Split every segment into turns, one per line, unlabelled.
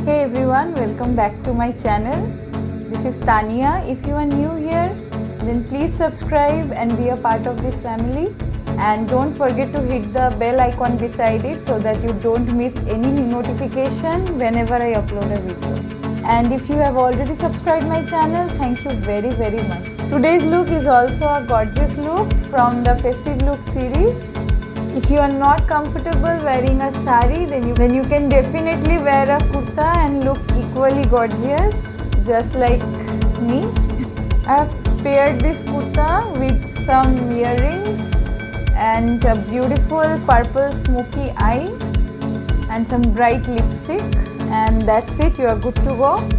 Hey everyone, welcome back to my channel. This is Tania. If you are new here, then please subscribe and be a part of this family. And don't forget to hit the bell icon beside it so that you don't miss any notification whenever I upload a video. And if you have already subscribed my channel, thank you very much. Today's look is also a gorgeous look from the Festive Look series. If you are not comfortable wearing a sari, then you can definitely wear a kurta and look equally gorgeous, just like me. I have paired this kurta with some earrings and a beautiful purple smoky eye and some bright lipstick, and that's it. You are good to go.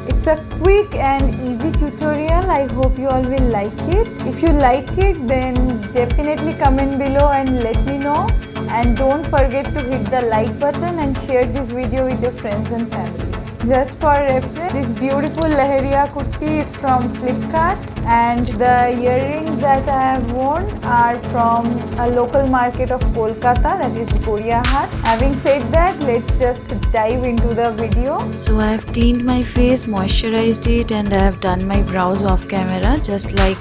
It's a quick and easy tutorial. I hope you all will like it. If you like it, then definitely comment below and let me know. And don't forget to hit the like button and share this video with your friends and family. Just for reference, this beautiful Lahariya kurti is from Flipkart, and the earrings that I have worn are from a local market of Kolkata, that is Goriahat. Having said that, let's just dive into the video.
So I have cleaned my face, moisturized it, and I have done my brows off camera just like.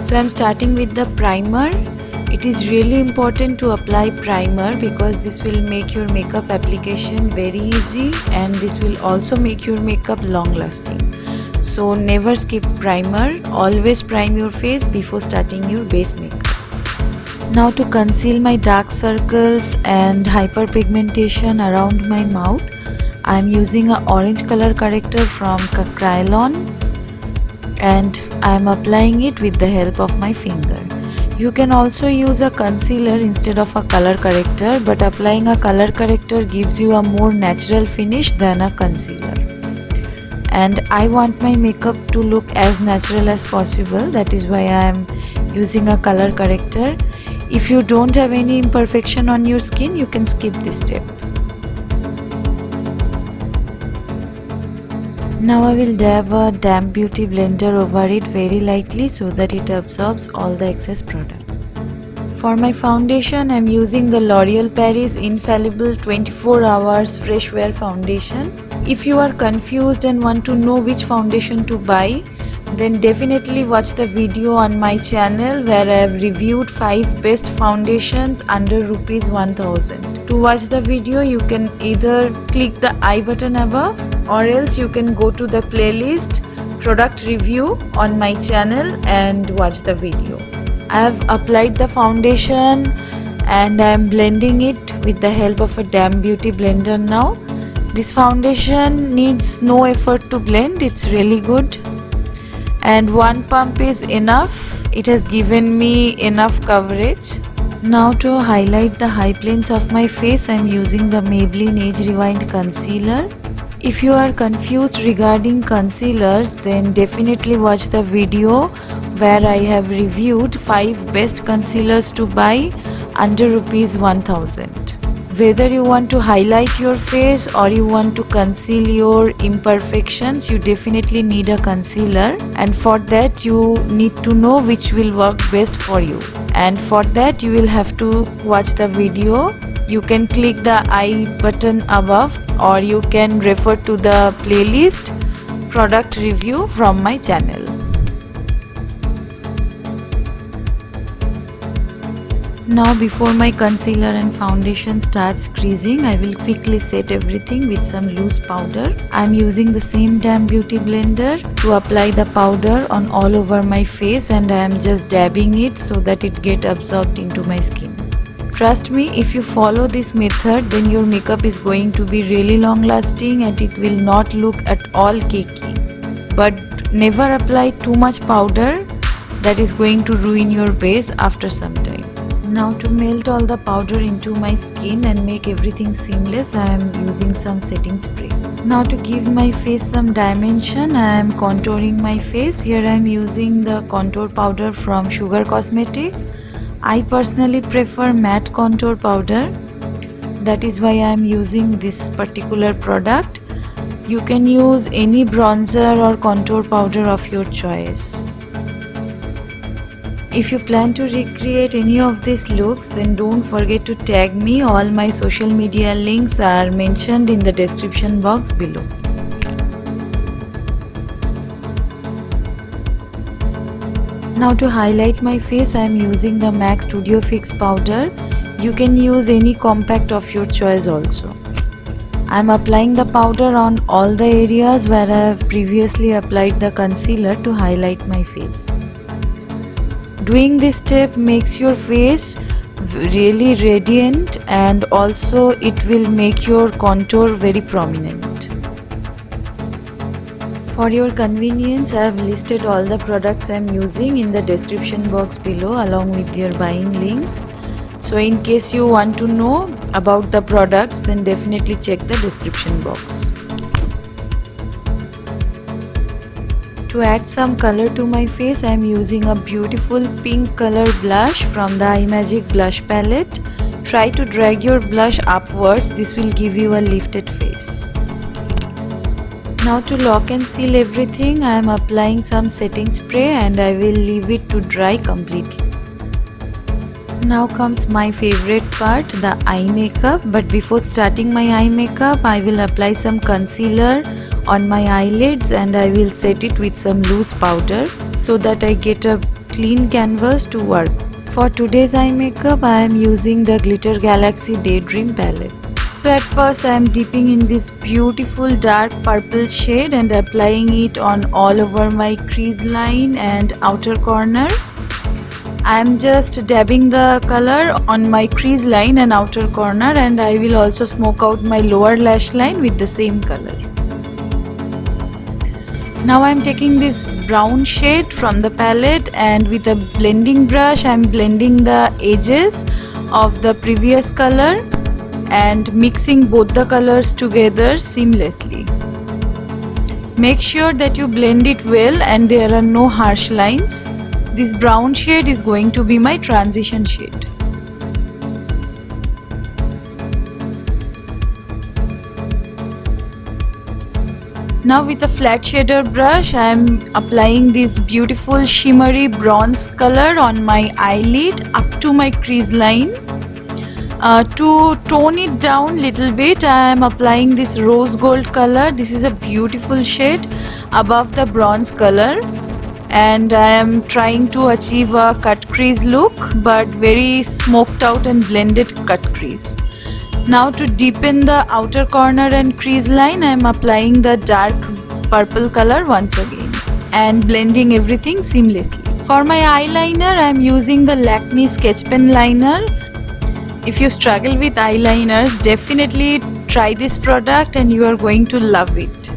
So I'm starting with the primer. It is really important to apply primer because this will make your makeup application very easy, and this will also make your makeup long lasting. So never skip primer. Always prime your face before starting your base makeup. Now to conceal my dark circles and hyperpigmentation around my mouth, I am using an orange color corrector from Kryolan, and I am applying it with the help of my finger. You can also use a concealer instead of a color corrector, but applying a color corrector gives you a more natural finish than a concealer. And I want my makeup to look as natural as possible. That is why I am using a color corrector. If you don't have any imperfection on your skin, you can skip this step. Now I will dab a damp beauty blender over it very lightly so that it absorbs all the excess product. For my foundation, I am using the L'Oreal Paris Infallible 24 Hours Fresh Wear Foundation. If you are confused and want to know which foundation to buy, then definitely watch the video on my channel where I have reviewed 5 best foundations under Rs 1000. To watch the video, you can either click the I button above, or else you can go to the playlist product review on my channel and watch the video. I have applied the foundation and I am blending it with the help of a damp beauty blender now. This foundation needs no effort to blend. It's really good. And one pump is enough. It has given me enough coverage. Now to highlight the high planes of my face, I am using the Maybelline Age Rewind Concealer. If you are confused regarding concealers, then definitely watch the video where I have reviewed 5 best concealers to buy under Rs 1000. Whether you want to highlight your face or you want to conceal your imperfections, you definitely need a concealer, and for that you need to know which will work best for you, and for that you will have to watch the video. You can click the I button above, or you can refer to the playlist product review from my channel. Now before my concealer and foundation starts creasing, I will quickly set everything with some loose powder. I am using the same damp beauty blender to apply the powder on all over my face, and I am just dabbing it so that it gets absorbed into my skin. Trust me, if you follow this method, then your makeup is going to be really long lasting and it will not look at all cakey. But never apply too much powder. That is going to ruin your base after some time. Now to melt all the powder into my skin and make everything seamless, I am using some setting spray. Now to give my face some dimension, I am contouring my face. Here I am using the contour powder from Sugar Cosmetics. I personally prefer matte contour powder. That is why I am using this particular product. You can use any bronzer or contour powder of your choice. If you plan to recreate any of these looks, then don't forget to tag me. All my social media links are mentioned in the description box below. Now to highlight my face, I am using the MAC Studio Fix powder. You can use any compact of your choice also. I am applying the powder on all the areas where I have previously applied the concealer to highlight my face. Doing this step makes your face really radiant, and also it will make your contour very prominent. For your convenience, I have listed all the products I am using in the description box below along with their buying links. So in case you want to know about the products, then definitely check the description box. To add some color to my face, I am using a beautiful pink color blush from the iMagic blush palette. Try to drag your blush upwards, this will give you a lifted face. Now to lock and seal everything, I am applying some setting spray and I will leave it to dry completely. Now comes my favorite part, the eye makeup. But before starting my eye makeup, I will apply some concealer on my eyelids and I will set it with some loose powder so that I get a clean canvas to work. For today's eye makeup, I am using the Glitter Galaxy Daydream palette. So at first I am dipping in this beautiful dark purple shade and applying it on all over my crease line and outer corner. I am just dabbing the color on my crease line and outer corner, and I will also smoke out my lower lash line with the same color. Now I am taking this brown shade from the palette and with a blending brush I am blending the edges of the previous color and mixing both the colors together seamlessly. Make sure that you blend it well and there are no harsh lines. This brown shade is going to be my transition shade. Now with a flat shader brush, I am applying this beautiful shimmery bronze color on my eyelid up to my crease line. To tone it down little bit, I am applying this rose gold color. This is a beautiful shade above the bronze color. And I am trying to achieve a cut crease look, but very smoked out and blended cut crease. Now to deepen the outer corner and crease line, I am applying the dark purple color once again and blending everything seamlessly. For my eyeliner, I am using the Lakme Sketch Pen liner. If you struggle with eyeliners, definitely try this product and you are going to love it.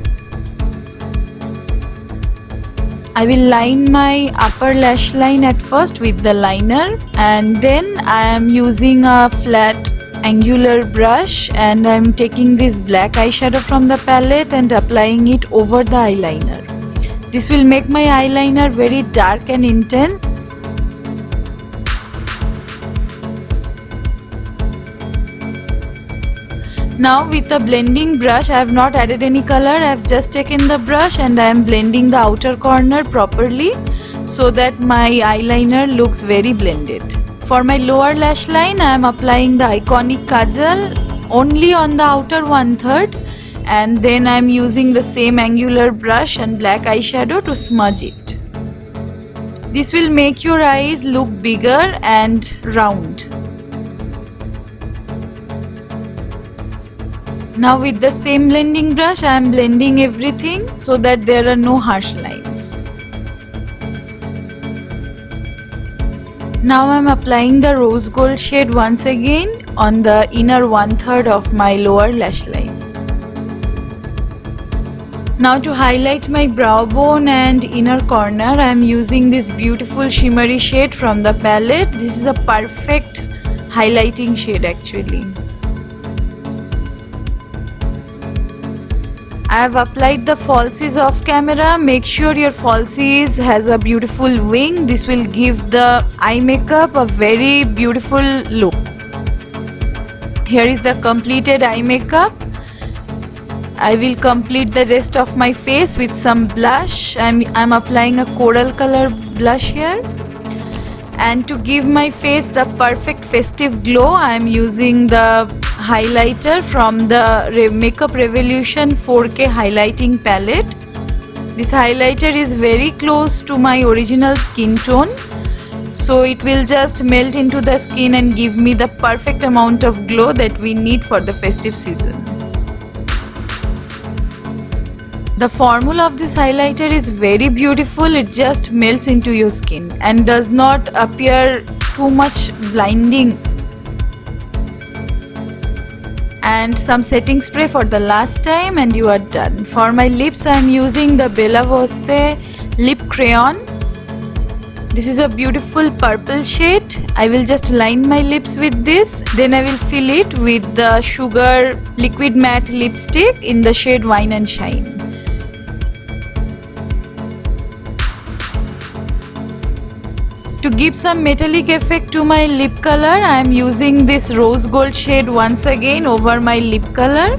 I will line my upper lash line at first with the liner, and then I am using a flat angular brush and I am taking this black eyeshadow from the palette and applying it over the eyeliner. This will make my eyeliner very dark and intense. Now with the blending brush, I have not added any color. I have just taken the brush and I am blending the outer corner properly so that my eyeliner looks very blended. For my lower lash line, I am applying the Iconic Kajal only on the outer 1/3 and then I am using the same angular brush and black eyeshadow to smudge it. This will make your eyes look bigger and round. Now with the same blending brush, I am blending everything so that there are no harsh lines. Now I am applying the rose gold shade once again on the inner 1/3 of my lower lash line. Now to highlight my brow bone and inner corner, I am using this beautiful shimmery shade from the palette. This is a perfect highlighting shade actually. I have applied the falsies off camera. Make sure your falsies has a beautiful wing. This will give the eye makeup a very beautiful look. Here is the completed eye makeup. I will complete the rest of my face with some blush. I'm applying a coral color blush here.
And to give my face the perfect festive glow, I am using the highlighter from the Makeup Revolution 4K highlighting palette. This highlighter is very close to my original skin tone, so it will just melt into the skin and give me the perfect amount of glow that we need for the festive season. The formula of this highlighter is very beautiful. It just melts into your skin and does not appear too much blinding. And some setting spray for the last time and you are done. For my lips, I am using the Bella Voste lip crayon. This is a beautiful purple shade. I will just line my lips with this. Then I will fill it with the Sugar liquid matte lipstick in the shade Wine and Shine. To give some metallic effect to my lip color, I am using this rose gold shade once again over my lip color.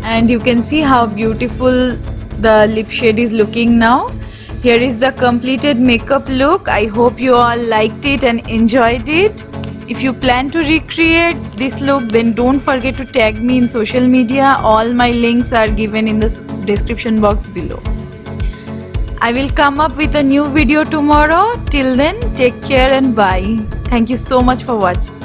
And you can see how beautiful the lip shade is looking now. Here is the completed makeup look. I hope you all liked it and enjoyed it. If you plan to recreate this look, then don't forget to tag me in social media. All my links are given in the description box below. I will come up with a new video tomorrow. Till then, take care and bye. Thank you so much for watching.